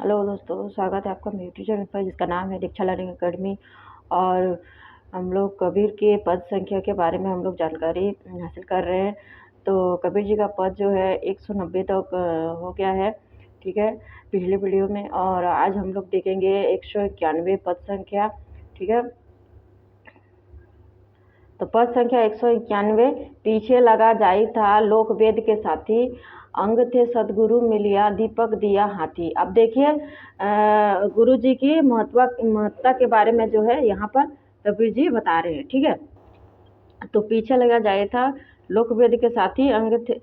Hello दोस्तों, स्वागत है आपका मेरे यूट्यूब चैनल पर जिसका नाम है दीक्षा लर्निंग अकेडमी। और हम लोग कबीर के पद संख्या के बारे में हम लोग जानकारी हासिल कर रहे हैं। तो कबीर जी का पद जो है 190 तक हो गया है, ठीक है, पिछले वीडियो में। और आज हम लोग देखेंगे 191 पद संख्या, ठीक है। तो पद संख्या 191, पीछे लगा जाई था लोक वेद के साथी, अंग थे सदगुरु मिलिया दीपक दिया हाथी। अब देखिए गुरु जी की महत्ता के बारे में जो है यहाँ पर कबीर जी बता रहे हैं, ठीक है। तो पीछे लगा जाए था लोक वेद के साथी, अंग थे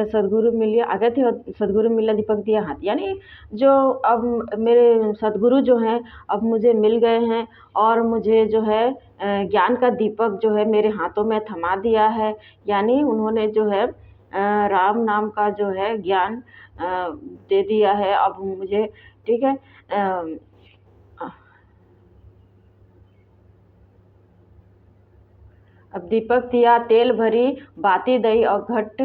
सदगुरु मिलिया, आगे थे सदगुरु मिलिया दीपक दिया हाथ। यानी जो अब मेरे सदगुरु जो हैं अब मुझे मिल गए हैं और मुझे जो है ज्ञान का दीपक जो है मेरे हाथों में थमा दिया है। यानी उन्होंने जो है राम नाम का जो है ज्ञान दे दिया है अब मुझे, ठीक है। अब दीपक दिया तेल भरी बाती दई और घट।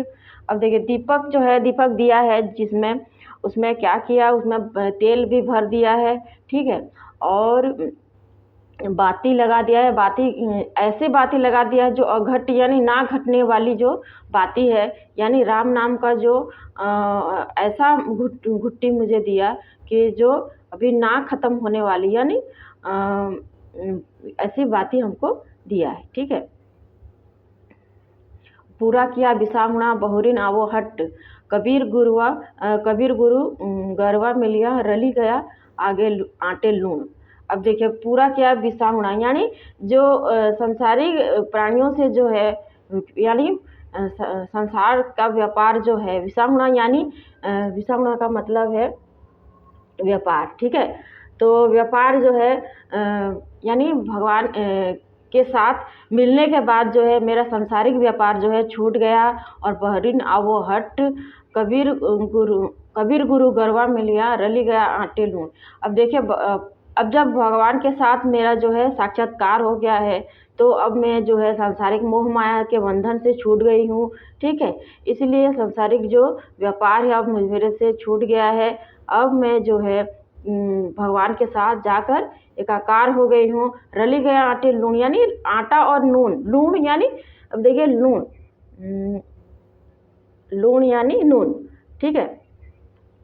अब देखिए दीपक जो है दीपक दिया है जिसमें उसमें क्या किया, उसमें तेल भी भर दिया है, ठीक है। और बाती लगा दिया है, बाती ऐसे बाती लगा दिया है जो अघट यानी ना घटने वाली जो बाती है। यानी राम नाम का जो ऐसा घुट्टी मुझे दिया कि जो अभी ना खत्म होने वाली, यानी ऐसी बाती हमको दिया है, ठीक है। पूरा किया बिसाहुणा बहुरिन आवो हट, कबीर गुरु गरवा मिलिया रली गया आगे आटे लूण। अब देखिए पूरा किया बिसाहुणा यानी जो संसारिक प्राणियों से जो है, यानी संसार का व्यापार जो है, विसाहुणा यानी विसाहुणा का मतलब है व्यापार, ठीक है। तो व्यापार जो है यानी भगवान के साथ मिलने के बाद जो है मेरा संसारिक व्यापार जो है छूट गया। और बहरीन आवो हट, कबीर गुरु गरवा मिलिया रली गया आटे लूण। अब देखिए अब जब भगवान के साथ मेरा जो है साक्षात्कार हो गया है तो अब मैं जो है सांसारिक मोह माया के बंधन से छूट गई हूँ, ठीक है। इसलिए सांसारिक जो व्यापार है अब मेरे से छूट गया है। अब मैं जो है भगवान के साथ जाकर एकाकार हो गई हूँ। रली गया आटे लूण यानी आटा और नून, लूण यानी अब देखिए लूण यानी नून, ठीक है।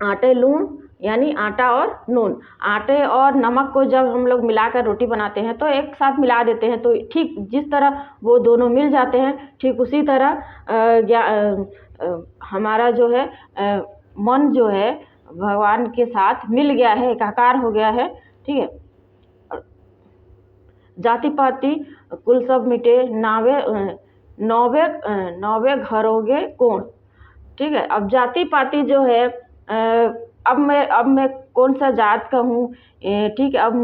आटे लूण यानी आटा और नून। आटे और नमक को जब हम लोग मिलाकर रोटी बनाते हैं तो एक साथ मिला देते हैं, तो ठीक जिस तरह वो दोनों मिल जाते हैं ठीक उसी तरह हमारा जो है मन जो है भगवान के साथ मिल गया है, एकाकार हो गया है, ठीक है। जाति पाति कुल सब मिटे नौवे घरोगे कौन, ठीक है। अब जाति पाति जो है अब मैं कौन सा जात का हूँ, ठीक है। अब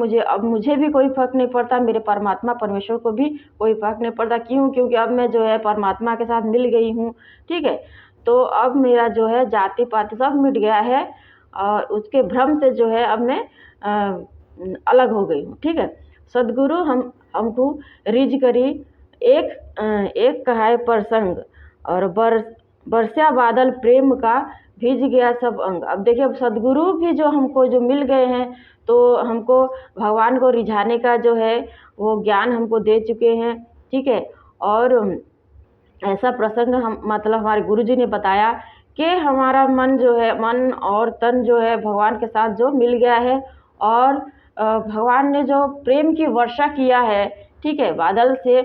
मुझे भी कोई फर्क नहीं पड़ता, मेरे परमात्मा परमेश्वर को भी कोई फर्क नहीं पड़ता। क्यों? क्योंकि अब मैं जो है परमात्मा के साथ मिल गई हूँ, ठीक है। तो अब मेरा जो है जाति पाति सब मिट गया है और उसके भ्रम से जो है अब मैं अलग हो गई हूँ, ठीक है। सदगुरु हमको रिज करी एक कहाय प्रसंग, और बरसा बादल प्रेम का भीज गया सब अंग। अब देखिए अब सदगुरु भी जो हमको जो मिल गए हैं तो हमको भगवान को रिझाने का जो है वो ज्ञान हमको दे चुके हैं, ठीक है। और ऐसा प्रसंग हम मतलब हमारे गुरुजी ने बताया कि हमारा मन जो है, मन और तन जो है भगवान के साथ जो मिल गया है और भगवान ने जो प्रेम की वर्षा किया है, ठीक है, बादल से,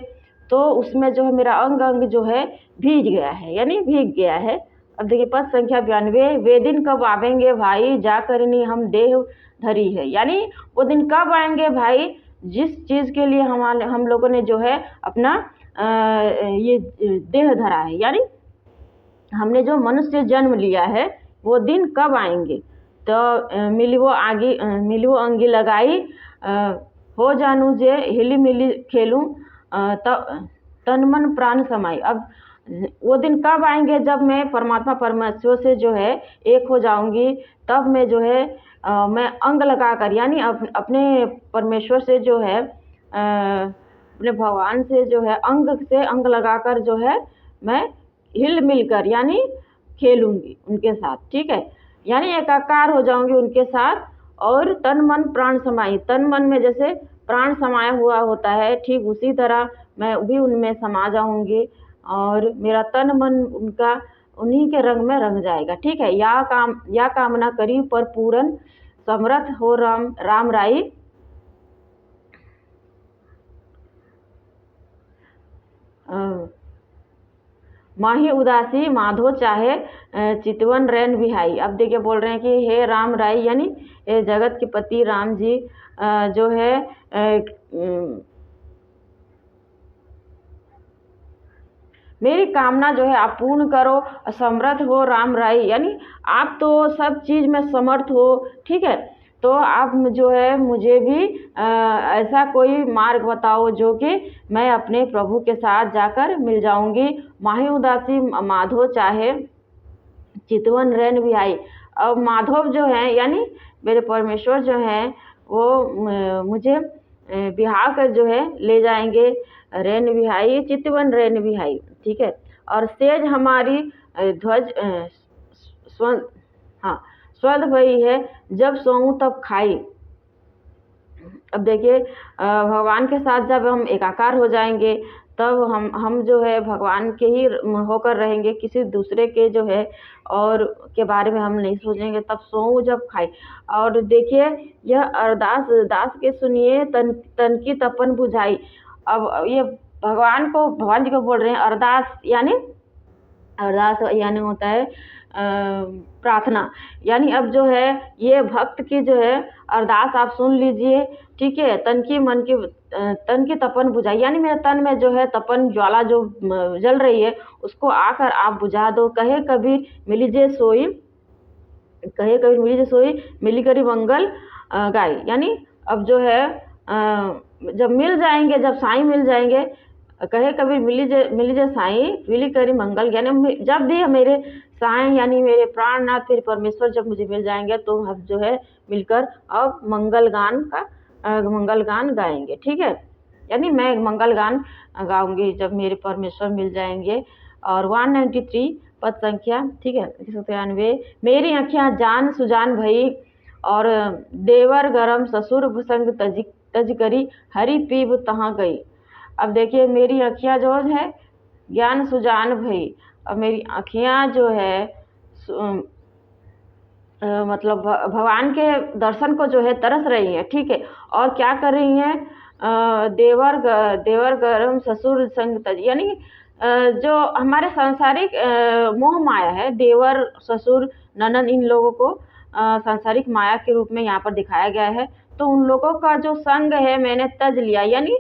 तो उसमें जो है मेरा अंग अंग जो है भीग गया है, यानी भीग गया है। अब देखिए पद संख्या 92, वे दिन कब आवेंगे भाई जा करनी हम देह धरी है। यानी वो दिन कब आएंगे भाई जिस चीज़ के लिए हम लोगों ने जो है अपना ये देह धरा है, यानी हमने जो मनुष्य जन्म लिया है वो दिन कब आएंगे। तो मिली वो अंगी लगाई, हो जानू जे हिली मिली खेलूं, तन मन प्राण समाई। अब वो दिन कब आएंगे जब मैं परमात्मा परमेश्वर से जो है एक हो जाऊंगी, तब मैं जो है मैं अंग लगाकर यानी अपने परमेश्वर से जो है अपने भगवान से जो है अंग लगाकर जो है मैं हिल मिलकर यानी खेलूंगी उनके साथ, ठीक है। यानी एकाकार हो जाऊंगी उनके साथ और तन मन प्राण समाई, तन मन में जैसे प्राण समाया हुआ होता है, ठीक उसी तरह मैं भी उनमें समा जाऊंगी और मेरा तन मन उनका उन्हीं के रंग में रंग जाएगा। ठीक है, या कामना करी पर पूरन समर्थ हो राम राम राई। माही उदासी माधो चाहे चितवन रैन बिहाई। अब देखिए बोल रहे हैं कि हे राम राई यानी जगत के पति राम जी जो है मेरी कामना जो है आप पूर्ण करो, समर्थ हो राम राई यानी आप तो सब चीज़ में समर्थ हो। ठीक है, तो आप जो है मुझे भी ऐसा कोई मार्ग बताओ जो कि मैं अपने प्रभु के साथ जाकर मिल जाऊंगी। माही उदासी माधो चाहे चितवन रैन बिहाई। अब माधव जो है यानी मेरे परमेश्वर जो हैं वो मुझे बिहा कर जो है ले जाएंगे, रैन बिहाई चितवन रैन बिहाई। ठीक है, और सेज हमारी ध्वज स्व हाँ स्वर्द भई है, जब सोऊं तब खाई। अब देखिए भगवान के साथ जब हम एकाकार हो जाएंगे तब हम जो है भगवान के ही होकर रहेंगे, किसी दूसरे के जो है और के बारे में हम नहीं सोचेंगे। तब सोऊं जब खाई। और देखिए यह अरदास दास के सुनिए, तन की तपन बुझाई। अब ये भगवान जी को बोल रहे हैं अरदास यानी होता है प्रार्थना। यानी अब जो है ये भक्त की जो है अरदास आप सुन लीजिए। ठीक है, तन की तपन बुझाई यानी मेरे तन में जो है तपन ज्वाला जो जल रही है उसको आकर आप बुझा दो। कहे कबीर मिली जे सोई, मिली करी मंगल गाई। यानी अब जो है जब मिल जाएंगे, जब साईं मिल जाएंगे, कहे कबीर मिली जे साईं मिली करी मंगल, यानी जब भी मेरे साईं यानी मेरे प्राणनाथ फिर परमेश्वर जब मुझे मिल जाएंगे तो हम जो है मिलकर अब मंगल गान गाएंगे। ठीक है, यानी मैं मंगल गान गाऊंगी जब मेरे परमेश्वर मिल जाएंगे। और 193 पद संख्या। ठीक है, 193 मेरी आँखियाँ जान सुजान भई और देवर गरम ससुर संग तज करी, हरि पीब तहाँ गई। अब देखिए मेरी आँखियाँ जो है ज्ञान सुजान भई, अब मेरी आँखियाँ जो है मतलब भगवान के दर्शन को जो है तरस रही हैं। ठीक है, और क्या कर रही हैं देवर गरम ससुर संग तज, यानी जो हमारे सांसारिक मोह माया है, देवर ससुर ननद इन लोगों को सांसारिक माया के रूप में यहाँ पर दिखाया गया है। तो उन लोगों का जो संग है मैंने तज लिया यानी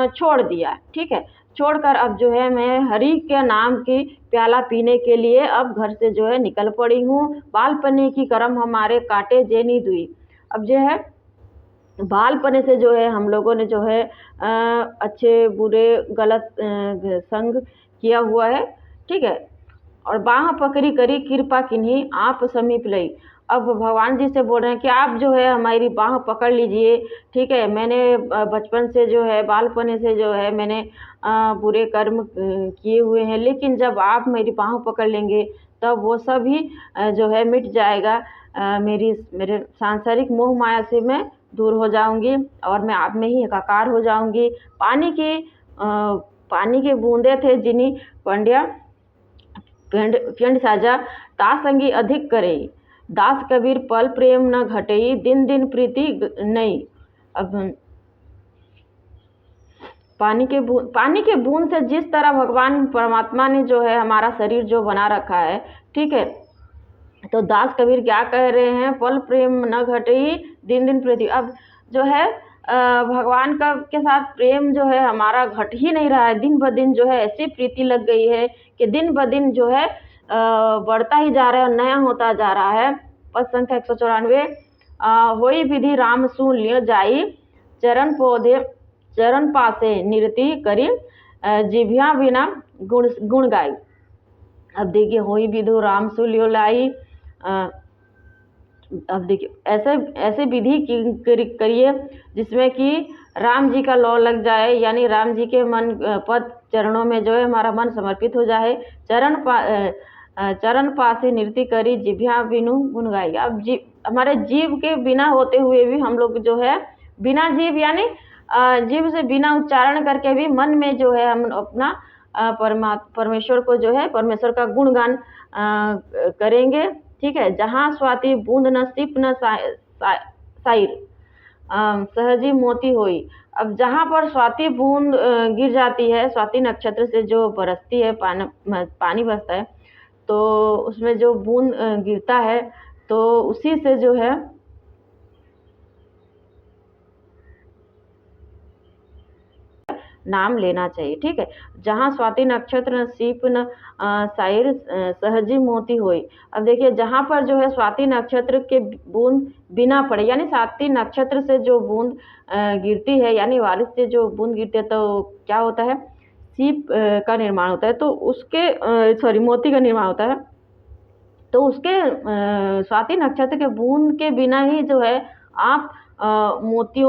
छोड़ दिया। ठीक है, छोड़कर अब जो है मैं हरि के नाम की प्याला पीने के लिए अब घर से जो है निकल पड़ी हूँ। बालपने की करम हमारे काटे जेनी दुई। अब जो है बालपने से जो है हम लोगों ने जो है अच्छे बुरे गलत संग किया हुआ है। ठीक है, और बाह पकड़ी करी कृपा किन्हीं आप समीप लई। अब भगवान जी से बोल रहे हैं कि आप जो है हमारी बाह पकड़ लीजिए। ठीक है, मैंने बचपन से जो है बालपने से जो है मैंने बुरे कर्म किए हुए हैं, लेकिन जब आप मेरी बाह पकड़ लेंगे तब वो सब ही जो है मिट जाएगा। मेरे सांसारिक मोह माया से मैं दूर हो जाऊंगी और मैं आप में ही एकाकार हो जाऊंगी। पानी के बूंदे थे जिन्हीं पंड्या पिंड साजा, तासंगी अधिक करे, दास कबीर पल प्रेम न घटई, दिन दिन प्रीति नहीं। अब पानी के बूंद से जिस तरह भगवान परमात्मा ने जो है हमारा शरीर जो बना रखा है। ठीक है, तो दास कबीर क्या कह रहे हैं, पल प्रेम न घटई दिन दिन प्रीति। अब जो है भगवान का के साथ प्रेम जो है हमारा घट ही नहीं रहा है, दिन ब दिन जो है ऐसी प्रीति लग गई है कि दिन ब दिन जो है बढ़ता ही जा रहा है और नया होता जा रहा है। पद संख्या 194 होई विधि राम सुन लियो जाई, चरण पासे निरति करी, जिभिया बिना गुण गाई। अब देखिए होई विधि राम सुन लियो लाई। अब देखिए ऐसे विधि करिए जिसमें कि राम जी का लौ लग जाए, यानी राम जी के मन पद चरणों में जो है हमारा मन समर्पित हो जाए। चरण पासे नृत्य करी, जिभ्या बिनु गुण गाई। हमारे जीव के बिना होते हुए भी हम लोग जो है बिना जीव यानी जीव से बिना उच्चारण करके भी मन में जो है हम अपना परमेश्वर को जो है परमेश्वर का गुणगान करेंगे। ठीक है, जहाँ स्वाति बूंद न सिप न साइर सहजी मोती होई। अब जहाँ पर स्वाति बूंद गिर जाती है, स्वाति नक्षत्र से जो बरसती है पानी बरसता है, तो उसमें जो बूंद गिरता है तो उसी से जो है नाम लेना चाहिए। ठीक है, जहाँ स्वाति नक्षत्र न सीप न साइर सहजी मोती होई। अब देखिए जहाँ पर जो है स्वाति नक्षत्र के बूंद बिना पड़े यानी स्वाति नक्षत्र से जो बूंद गिरती है यानी बारिश से जो बूंद गिरती है तो क्या होता है, सीप का निर्माण होता है। तो उसके मोती का निर्माण होता है। तो उसके स्वाति नक्षत्र के बूंद के बिना ही जो है आप मोती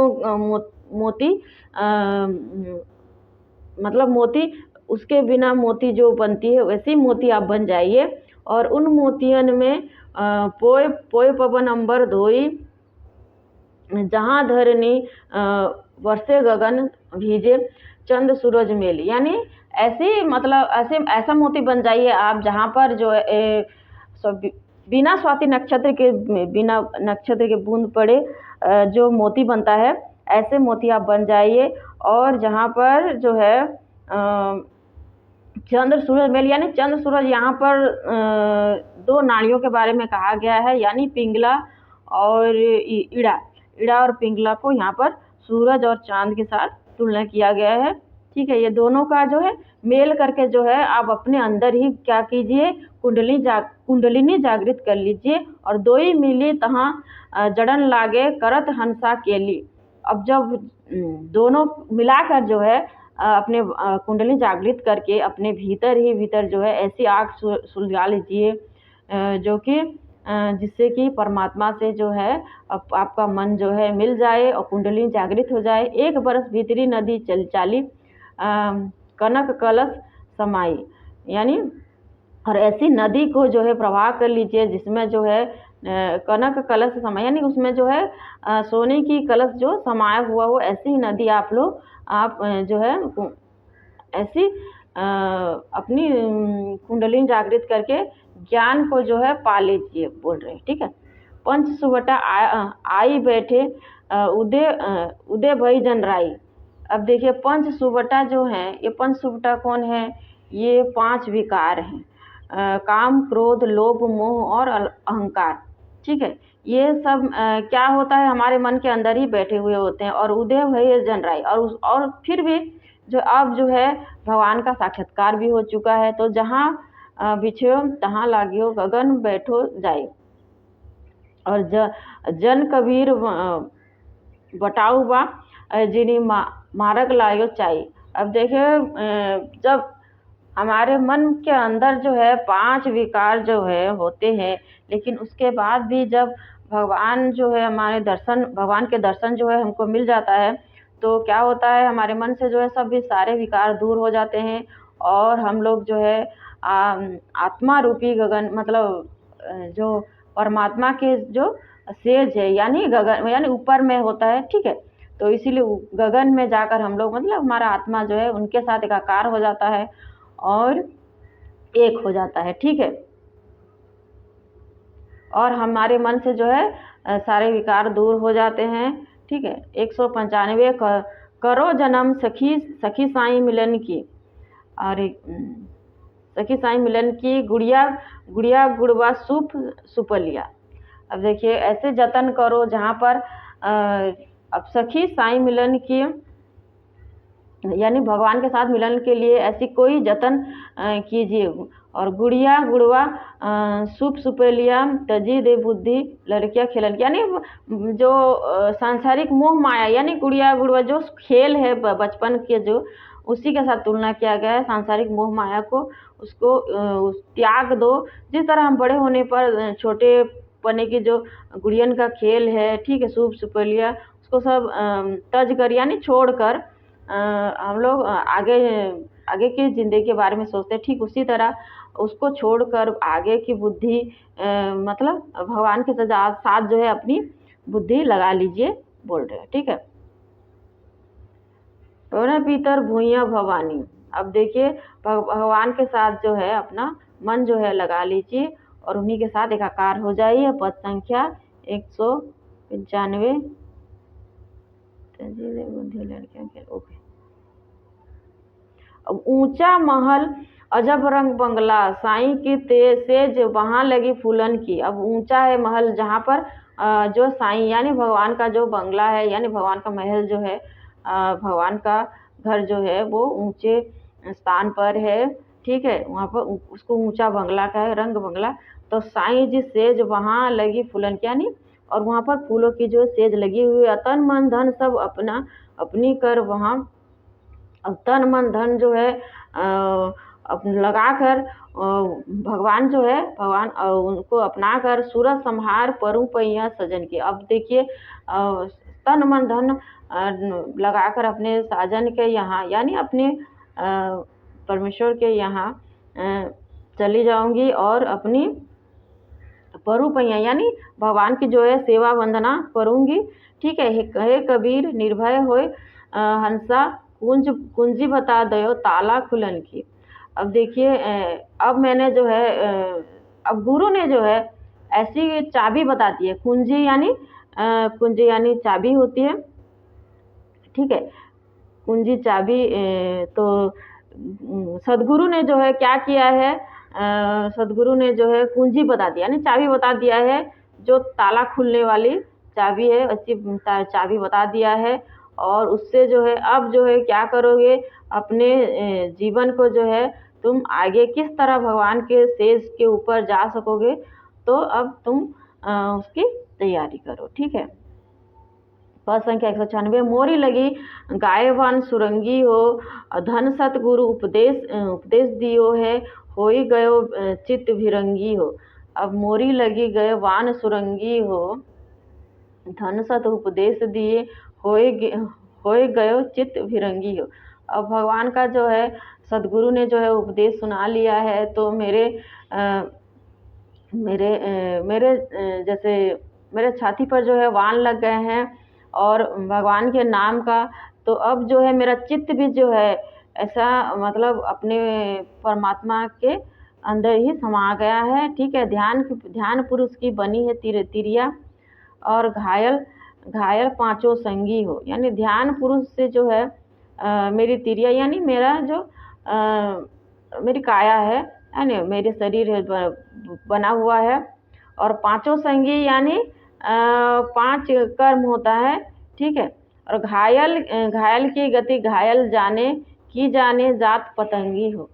मतलब मोती उसके बिना मोती जो बनती है वैसी मोती आप बन जाइए। और उन मोतियन में पोय पोय पवन अंबर धोई, जहाँ धरनी वर्षे गगन भीजे चंद सूरज मेली। यानी ऐसी मतलब ऐसा मोती बन जाइए आप जहाँ पर जो बिना स्वाति नक्षत्र के बूंद पड़े जो मोती बनता है ऐसे मोती आप बन जाइए। और जहाँ पर जो है चंद्र सूरज मेल यानी चंद्र सूरज यहाँ पर दो नाड़ियों के बारे में कहा गया है यानी पिंगला और इड़ा और पिंगला को यहाँ पर सूरज और चांद के साथ तुलना किया गया है। ठीक है, ये दोनों का जो है मेल करके जो है आप अपने अंदर ही क्या कीजिए, कुंडलिनी जागृत कर लीजिए। और दोई मिली तहाँ जड़न लागे करत हंसा केली। अब जब दोनों मिलाकर जो है अपने कुंडली जागृत करके अपने भीतर जो है ऐसी आग सुलगा लीजिए जो कि जिससे कि परमात्मा से जो है आपका मन जो है मिल जाए और कुंडली जागृत हो जाए। एक बरस भीतरी नदी चल चाली कनक कलश समाई। यानी और ऐसी नदी को जो है प्रवाह कर लीजिए जिसमें जो है कनक कलश समाया यानी उसमें जो है सोने की कलश जो समाया हुआ हो, ऐसी नदी आप जो है ऐसी अपनी कुंडली जागृत करके ज्ञान को जो है पा लीजिए बोल रहे हैं। ठीक है, पंच सुवटा आई बैठे उदय भई जनराई। अब देखिए पंच सुवटा जो है, ये पंच सुवटा कौन है, ये 5 विकार हैं, काम क्रोध लोभ मोह और अहंकार। ठीक है, ये सब क्या होता है हमारे मन के अंदर ही बैठे हुए होते हैं। और उदय भई जनराई और फिर भी जो अब जो है भगवान का साक्षात्कार भी हो चुका है। तो जहाँ बिछो तहाँ लागियो गगन बैठो जाए। और जन कबीर बटाऊ बा जिनी मारक लायो चाई। अब देखिए जब हमारे मन के अंदर जो है 5 विकार जो है होते हैं, लेकिन उसके बाद भी जब भगवान जो है भगवान के दर्शन जो है हमको मिल जाता है तो क्या होता है हमारे मन से जो है सब भी सारे विकार दूर हो जाते हैं। और हम लोग जो है आत्मा रूपी गगन मतलब जो परमात्मा के जो सेज है यानी गगन यानी ऊपर में होता है। ठीक है, तो इसीलिए गगन में जाकर हम लोग मतलब हमारा आत्मा जो है उनके साथ एकाकार हो जाता है और एक हो जाता है। ठीक है, और हमारे मन से जो है सारे विकार दूर हो जाते हैं। ठीक है, 195 करो जन्म सखी साईं मिलन की। और सखी साईं मिलन की गुड़िया गुड़वा सुपलिया। अब देखिए ऐसे जतन करो जहाँ पर अब सखी साईं मिलन की यानी भगवान के साथ मिलन के लिए ऐसी कोई जतन कीजिए। और गुड़िया गुड़वा सुपलिया तजी दे बुद्धि लड़कियाँ खेलन यानी जो सांसारिक मोह माया यानी गुड़िया गुड़वा जो खेल है बचपन के जो उसी के साथ तुलना किया गया है। सांसारिक मोह माया को उसको त्याग दो। जिस तरह हम बड़े होने पर छोटे पने की जो गुड़ियन का खेल है, ठीक है, सुपलिया उसको सब तज कर यानी छोड़ कर हम लोग आगे की ज़िंदगी के बारे में सोचते हैं। ठीक उसी तरह उसको छोड़कर आगे की बुद्धि मतलब भगवान के साथ जो है अपनी बुद्धि लगा लीजिए, बोल रहे हैं। ठीक है, पीतर भूया भवानी। अब देखिए भगवान के साथ जो है अपना मन जो है लगा लीजिए और उन्हीं के साथ एकाकार हो जाइए। पद संख्या 195। ओके। अब ऊंचा महल अजब रंग बंगला साईं की सेज वहां लगी फूलन की। अब ऊंचा है महल जहाँ पर जो साईं यानी भगवान का जो बंगला है, यानी भगवान का महल जो है, भगवान का घर जो है वो ऊंचे स्थान पर है। ठीक है, वहाँ पर उसको ऊंचा बंगला का है, रंग बंगला। तो साईं जी सेज वहां लगी फूलन की, यानी और वहाँ पर फूलों की जो सेज लगी हुई है। तन मन धन सब अपना अपनी कर वहाँ, अब तन मन धन जो है लगा कर भगवान जो है, भगवान उनको अपना कर सूरज संहार परूं पैया सजन के। अब देखिए तन मन धन लगाकर अपने साजन के यहाँ, यानी अपने परमेश्वर के यहाँ चली जाऊंगी और अपनी परू पैया यानी भगवान की जो है सेवा वंदना करूंगी। ठीक है, हे कबीर निर्भय होए हंसा कुंजी बता दो ताला खुलन की। अब देखिए अब मैंने जो है अब गुरु ने जो है ऐसी चाबी बता दी है। कुंजी यानी चाबी होती है। ठीक है, कुंजी चाबी। तो सदगुरु ने जो है क्या किया है, सदगुरु ने जो है कुंजी बता दिया, यानी चाबी बता दिया है, जो ताला खुलने वाली चाबी है, अच्छी चाबी बता दिया है। और उससे जो है अब जो है क्या करोगे, अपने जीवन को जो है तुम आगे किस तरह भगवान के सेज के ऊपर जा सकोगे, तो अब तुम उसकी तैयारी करो। ठीक है, पद संख्या 196। मोरी लगी गायवान सुरंगी हो धन सतगुरु उपदेश दियो है होई गयो चित्त भिरंगी हो। अब मोरी लगी गए वान सुरंगी हो धन सत उपदेश दिए होए गयो चित्त भिरंगी हो। अब भगवान का जो है सदगुरु ने जो है उपदेश सुना लिया है, तो मेरे जैसे मेरे छाती पर जो है वान लग गए हैं और भगवान के नाम का, तो अब जो है मेरा चित्त भी जो है ऐसा मतलब अपने परमात्मा के अंदर ही समा गया है। ठीक है, ध्यान पुरुष की बनी है तिरिया और घायल पांचों संगी हो। यानी ध्यान पुरुष से जो है मेरी तिरिया यानी मेरा जो मेरी काया है, यानी मेरे शरीर है बना हुआ है, और पांचों संगी यानी 5 कर्म होता है। ठीक है, और घायल की गति घायल जाने जात पतंगी हो।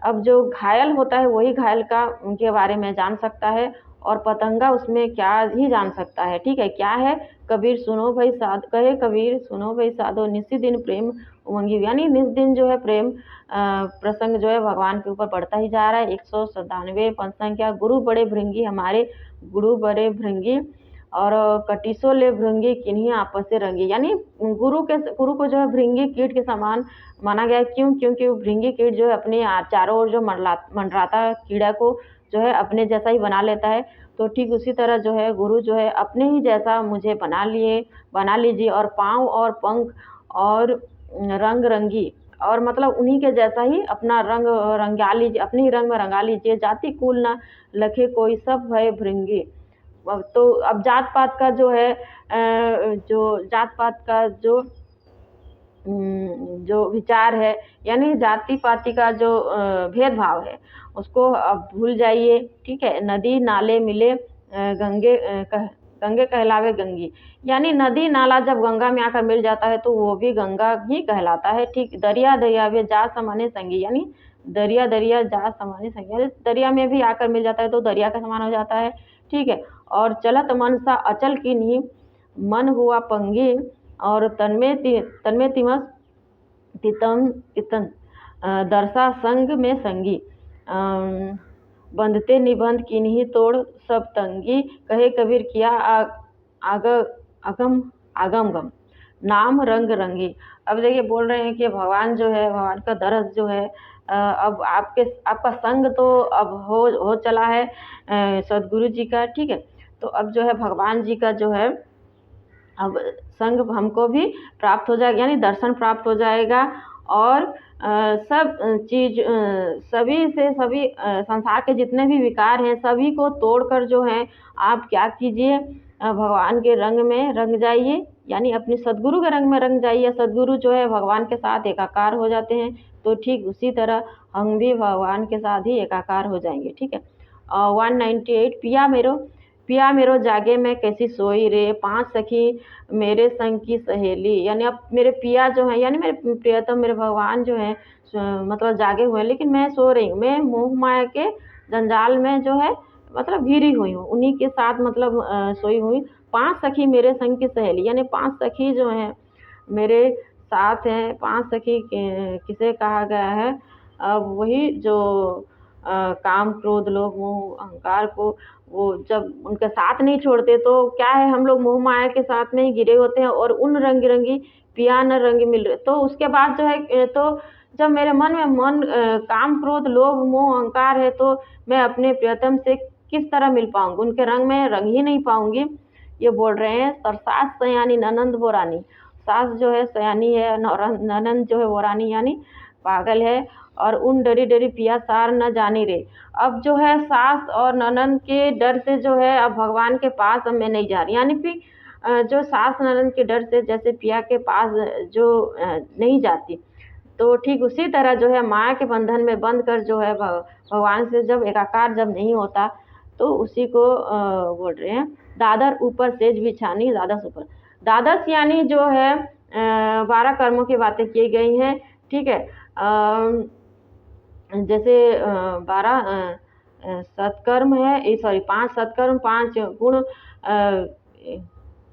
अब जो घायल होता है वही घायल का उनके बारे में जान सकता है, और पतंगा उसमें क्या ही जान सकता है। ठीक है, क्या है, कबीर सुनो भाई साध कहे कबीर सुनो भाई साधो निसी दिन प्रेम उमंगी, यानी निस दिन जो है प्रेम प्रसंग जो है भगवान के ऊपर बढ़ता ही जा रहा है। 197 पद संख्या। गुरु बड़े भृंगी हमारे गुरु बड़े भृंगी और कटिसो ले भृंगी किन्हीं आपस से रंगी, यानी गुरु को जो है भृंगी कीट के समान माना गया है। क्यों? क्योंकि वो भृंगी कीट जो है अपने चारों ओर जो मंडराता कीड़ा को जो है अपने जैसा ही बना लेता है। तो ठीक उसी तरह जो है गुरु जो है अपने ही जैसा मुझे बना लीजिए, और पाँव और पंख और रंग रंगी, और मतलब उन्हीं के जैसा ही अपना रंग रंगा लीजिए, अपने ही रंग में रंगा लीजिए। जाति कुल न लखे कोई सब भय भृंगी। तो अब जात पात का जो है जो विचार है, यानी जाति पाति का जो भेदभाव है उसको अब भूल जाइए। ठीक है, नदी नाले मिले गंगे कहलावे गंगी, यानी नदी नाला जब गंगा में आकर मिल जाता है तो वो भी गंगा ही कहलाता है। ठीक, दरिया दरियावे जा समाने संगी, यानी दरिया जा समाने संगी, दरिया में भी आकर मिल जाता है तो दरिया का समान हो जाता है। ठीक है, और चलत मन सा अचल की नहीं मन हुआ पंगी, और तन्मे तिमस तितन दरसा संग में संगी बंधते निबंध किन्हीं तोड़ सब तंगी कहे कबीर किया आगम गम नाम रंग रंगी। अब देखिए बोल रहे हैं कि भगवान जो है, भगवान का दरस जो है अब आपका संग तो अब हो चला है सद्गुरु जी का, ठीक है। तो अब जो है भगवान जी का जो है अब संग हमको भी प्राप्त हो जाएगा, यानी दर्शन प्राप्त हो जाएगा। और सब चीज़ सभी से सभी संसार के जितने भी विकार हैं सभी को तोड़कर जो है आप क्या कीजिए, भगवान के रंग में रंग जाइए, यानी अपने सद्गुरु के रंग में रंग जाइए। सद्गुरु जो है भगवान के साथ एकाकार हो जाते हैं, तो ठीक उसी तरह हम भी भगवान के साथ ही एकाकार हो जाएंगे, ठीक है। 198 पिया मेरो जागे मैं कैसी सोई रे, पांच सखी मेरे संग की सहेली। यानी अब मेरे पिया जो है, यानी मेरे प्रियतम मेरे भगवान जो है मतलब जागे हुए हैं, लेकिन मैं सो रही हूँ। मैं मोह माया के जंजाल में जो है मतलब घिरी हुई हूँ, उन्हीं के साथ मतलब सोई हुई। पांच सखी मेरे संग की सहेली, यानी पांच सखी जो है मेरे साथ हैं। पांच सखी किसे कहा गया है? अब वही जो काम क्रोध लोभ मोह अहंकार को वो जब उनके साथ नहीं छोड़ते, तो क्या है, हम लोग मोह माया के साथ में ही घिरे होते हैं और उन रंग बिरंगी पिया न रंग मिल रहे। तो उसके बाद जो है तो जब मेरे मन में काम क्रोध लोभ मोह अहंकार है, तो मैं अपने प्रियतम से किस तरह मिल पाऊंगी, उनके रंग में रंग ही नहीं पाऊंगी। ये बोल रहे हैं। और सास सयानी ननंद वो रानी, सास जो है सयानी है, ननंद जो है वो रानी यानी पागल है। और उन डरी डरी पिया सार न जानी रे। अब जो है सास और ननंद के डर से जो है अब भगवान के पास अब मैं नहीं जा रही, यानी कि जो सास ननंद के डर से जैसे पिया के पास जो नहीं जाती, तो ठीक उसी तरह जो है माया के बंधन में बंध कर जो है भगवान से जब एकाकार जब नहीं होता, तो उसी को बोल रहे हैं। दादर ऊपर सेज बिछानी, द्वादश ऊपर। द्वादश यानी जो है 12 कर्मों की बातें की गई हैं, ठीक है। जैसे 12 सत्कर्म है, सॉरी 5 सत्कर्म, 5 गुण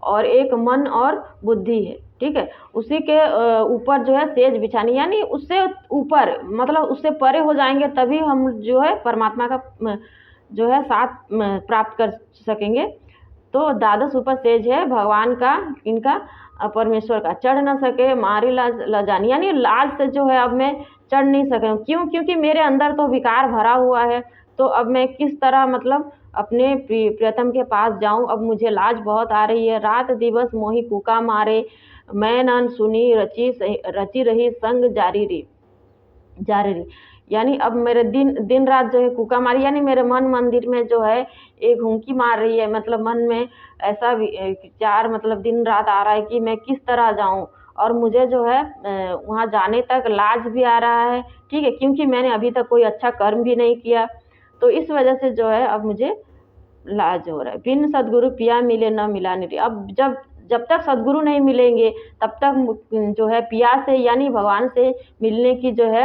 और 1 मन और बुद्धि है, ठीक है। उसी के ऊपर जो है सेज बिछानी, यानी उससे ऊपर मतलब उससे परे हो जाएंगे, तभी हम जो है परमात्मा का जो है साथ प्राप्त कर सकेंगे। तो द्वादश ऊपर सेज है भगवान का, इनका परमेश्वर का। चढ़ न सके मारी लाज जानी, यानी लाज से जो है अब मैं चढ़ नहीं सके। क्यों? क्योंकि मेरे अंदर तो विकार भरा हुआ है, तो अब मैं किस तरह मतलब अपने प्रियतम के पास जाऊं। अब मुझे लाज बहुत आ रही है। रात दिवस मोही कूका मारे, मैं न सुनी रची रही संग जारी रही। यानी अब मेरे दिन रात जो है कूका मारी, यानी मेरे मन मंदिर में जो है एक हुंकी मार रही है, मतलब मन में ऐसा विचार मतलब दिन रात आ रहा है कि मैं किस तरह जाऊं। और मुझे जो है वहां जाने तक लाज भी आ रहा है, ठीक है, क्योंकि मैंने अभी तक कोई अच्छा कर्म भी नहीं किया। तो इस वजह से जो है अब मुझे लाज हो रहा है। बिन सदगुरु पिया मिले न मिला निरे। अब जब तक सदगुरु नहीं मिलेंगे तब तक जो है पिया से यानी भगवान से मिलने की जो है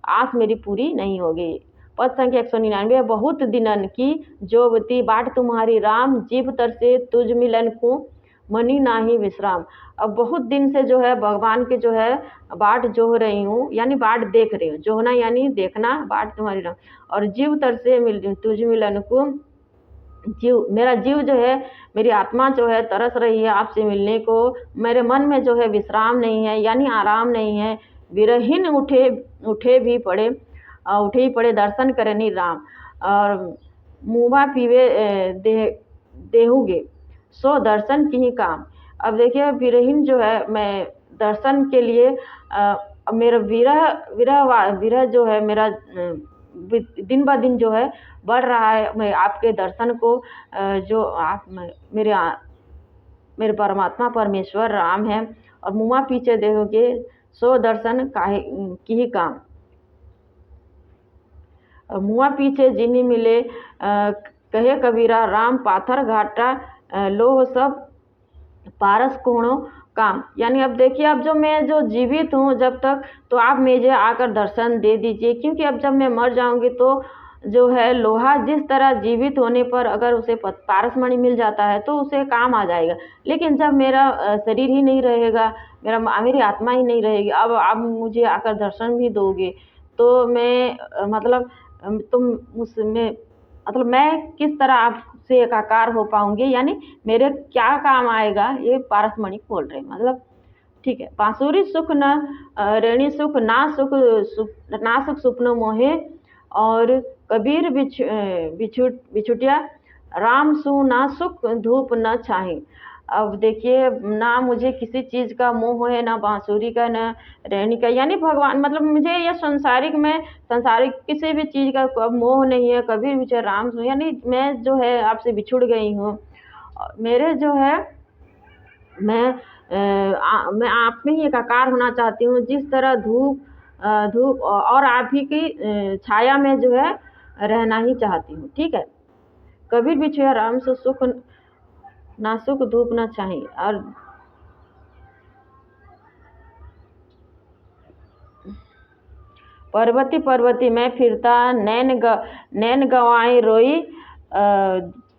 आस मेरी पूरी नहीं होगी। पद संख्या 199। बहुत दिनन की जोवती बाट तुम्हारी राम, जीव तर से तुझ मिलन को मनी नाही विश्राम। अब बहुत दिन से जो है भगवान के जो है बाट जोह रही हूँ, यानी बाट देख रही हूँ। जोहना यानी देखना, बाट तुम्हारी राम। और जीव तर से तुझ मिलन को, मेरा जीव जो है मेरी आत्मा जो है तरस रही है आपसे मिलने को। मेरे मन में जो है विश्राम नहीं है, यानी आराम नहीं है। विरहीन उठे उठे भी पड़े उठे ही पड़े दर्शन करनी राम। और मुँह पीवे देहुगे सो दर्शन की ही काम। अब देखिए विरहीन जो है मैं दर्शन के लिए मेरा विरह जो है मेरा दिन ब दिन जो है बढ़ रहा है। मैं आपके दर्शन को जो आप मेरे परमात्मा परमेश्वर राम है, और मुँह पीछे देखोगे सो दर्शन काहे की ही काम। मुँह पीछे जिन्हीं मिले कहे कबीरा, राम पाथर घाटा लोह सब पारस कोणों काम। यानी अब देखिए अब जो मैं जो जीवित हूँ जब तक, तो आप मुझे आकर दर्शन दे दीजिए, क्योंकि अब जब मैं मर जाऊंगी तो जो है लोहा जिस तरह जीवित होने पर अगर उसे पारसमणि मिल जाता है तो उसे काम आ जाएगा। लेकिन जब मेरा शरीर ही नहीं रहेगा, मेरी आत्मा ही नहीं रहेगी, अब आप मुझे आकर दर्शन भी दोगे तो मैं मतलब तुम मुझमें मतलब मैं किस तरह आपसे एकाकार हो पाऊंगी, यानी मेरे क्या काम आएगा, ये पारसमणि बोल रहे हैं। मतलब ठीक है। बांसुरी सुख न रेणी सुख ना सुख सुपनो मोहे, और कबीर बिछुटिया राम सु ना सुख धूप न छाहे। अब देखिए, ना मुझे किसी चीज़ का मोह है, ना बांसुरी का, ना रेणी का, यानी भगवान, मतलब मुझे ये संसारिक किसी भी चीज़ का मोह नहीं है। कबीर बिछुड़िया राम सु, यानी मैं जो है आपसे बिछुड़ गई हूँ। मेरे जो है मैं आप में ही एकाकार होना चाहती हूँ, जिस तरह धूप और आप ही की छाया में जो है रहना ही चाहती हूँ। ठीक है। कबीर बिछुड़िया राम सु सुख ना सुख धूप ना चाहिए। और पर्वती पर्वती मैं फिरता नैन गंवाई रोई।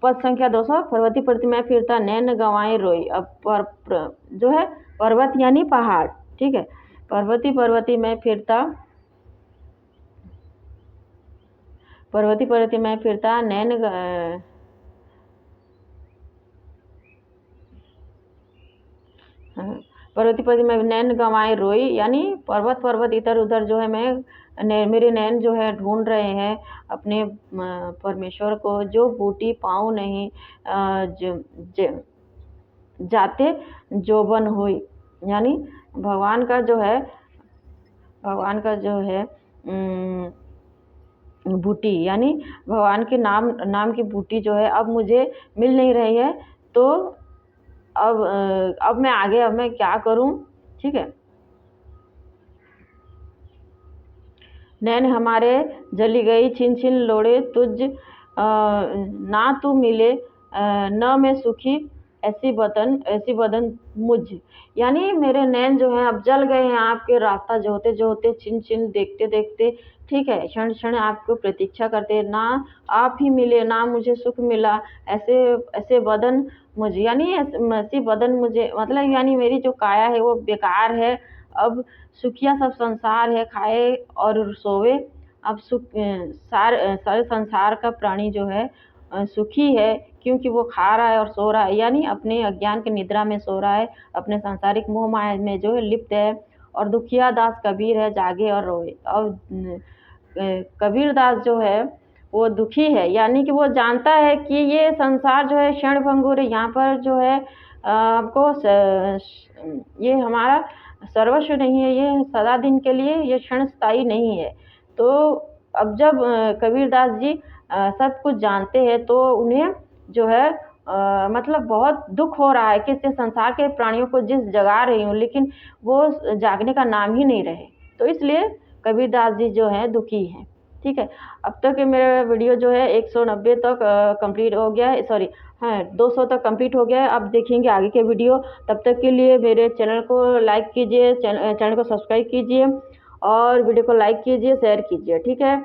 पद संख्या 200। पर्वती पर्वती मैं फिरता नैन गंवाई रोई। अब जो है पर्वत यानी पहाड़। ठीक है। पर्वती पर्वती मैं फिरता नैन पर्वती पर्वती में नैन गंवाए रोई, यानी पर्वत पर्वत इधर उधर जो है मेरे नैन जो है ढूंढ रहे हैं अपने परमेश्वर को, जो बूटी पाऊँ नहीं जाते जोबन होई। यानी भगवान का जो है बूटी, यानी भगवान के नाम की बूटी जो है अब मुझे मिल नहीं रही है। तो अब मैं क्या करूं। ठीक है। नैन हमारे जली गई छिन छिन लोड़े तुझ ना तू मिले न मैं सुखी ऐसी बदन मुझ। यानी मेरे नैन जो हैं अब जल गए हैं आपके रास्ता जो होते छिन छिन देखते देखते। ठीक है। क्षण क्षण आपको प्रतीक्षा करते, ना आप ही मिले ना मुझे सुख मिला। ऐसे ऐसे बदन मुझे, यानी ऐसी बदन मुझे, मतलब यानी मेरी जो काया है वो बेकार है। अब सुखिया सब संसार है, खाए और सोवे। अब सारे संसार का प्राणी जो है सुखी है, क्योंकि वो खा रहा है और सो रहा है, यानी अपने अज्ञान की निद्रा में सो रहा है, अपने सांसारिक मोह माया में जो है लिप्त है। और दुखिया दास कबीर है, जागे और रोए। और कबीर दास जो है वो दुखी है, यानी कि वो जानता है कि ये संसार जो है क्षण भंगुर है। यहाँ पर जो है आपको ये हमारा सर्वस्व नहीं है, ये सदा दिन के लिए, ये क्षण स्थायी नहीं है। तो अब जब कबीरदास जी सब कुछ जानते हैं, तो उन्हें जो है मतलब बहुत दुख हो रहा है कि इस संसार के प्राणियों को जिस जगा रही हूँ, लेकिन वो जागने का नाम ही नहीं रहे। तो इसलिए कबीरदास जी जो हैं दुखी हैं। ठीक है। अब तक मेरा वीडियो जो है 190 तक कंप्लीट हो गया है, सॉरी हाँ 200 तक कंप्लीट हो गया है। अब देखेंगे आगे के वीडियो। तब तक के लिए मेरे चैनल को लाइक कीजिए, चैनल को सब्सक्राइब कीजिए, और वीडियो को लाइक कीजिए, शेयर कीजिए। ठीक है।